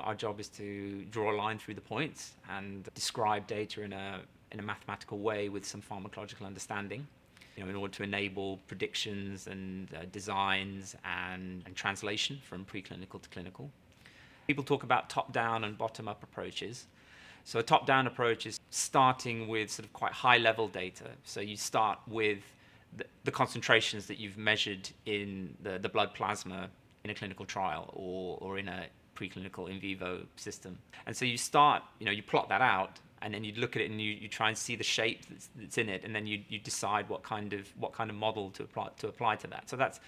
our job is to draw a line through the points and describe data in a mathematical way with some pharmacological understanding, in order to enable predictions and designs and translation from preclinical to clinical. People talk about top-down and bottom-up approaches. So a top-down approach is starting with sort of quite high-level data. So you start with the concentrations that you've measured in the blood plasma in a clinical trial or in a preclinical in vivo system. And so you start, you plot that out, and then you look at it and you try and see the shape that's in it, and then you decide what kind of model to apply to that. So that's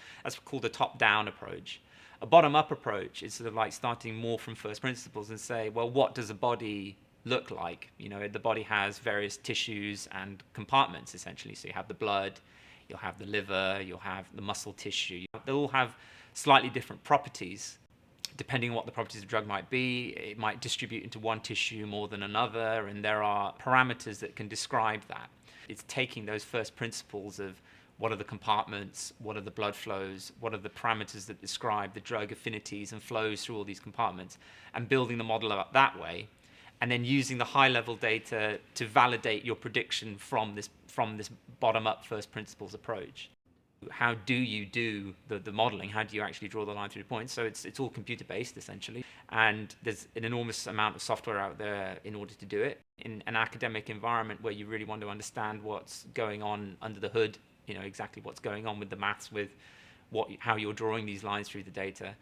called a top-down approach. A bottom-up approach is sort of like starting more from first principles and say, well, what does a body look like? The body has various tissues and compartments, essentially. So you have the blood, you'll have the liver, you'll have the muscle tissue. They'll all have slightly different properties. Depending on what the properties of the drug might be, it might distribute into one tissue more than another, and there are parameters that can describe that. It's taking those first principles of what are the compartments, what are the blood flows, what are the parameters that describe the drug affinities and flows through all these compartments, and building the model up that way, and then using the high-level data to validate your prediction from this bottom-up first principles approach. How do you do the modeling? How do you actually draw the line through the points? So it's all computer-based, essentially, and there's an enormous amount of software out there in order to do it. In an academic environment where you really want to understand what's going on under the hood, exactly what's going on with the maths, with how you're drawing these lines through the data,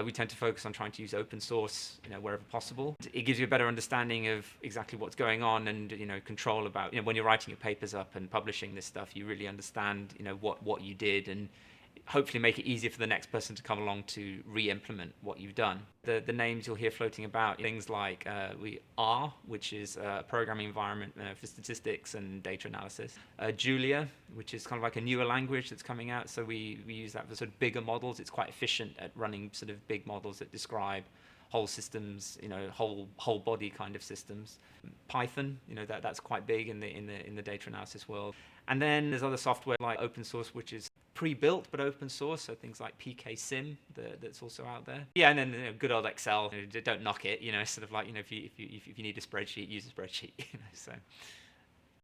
we tend to focus on trying to use open source, wherever possible. It gives you a better understanding of exactly what's going on and, control about, when you're writing your papers up and publishing this stuff, you really understand, what you did, and hopefully make it easier for the next person to come along to re-implement what you've done. The names you'll hear floating about, things like R, which is a programming environment for statistics and data analysis. Julia, which is kind of like a newer language that's coming out, so we use that for sort of bigger models. It's quite efficient at running sort of big models that describe whole systems, whole body kind of systems. Python, that's quite big in the data analysis world. And then there's other software like open source, which is pre-built but open source, so things like PKSim that's also out there. Yeah, and then good old Excel. Don't knock it. Sort of like if you need a spreadsheet, use a spreadsheet. So.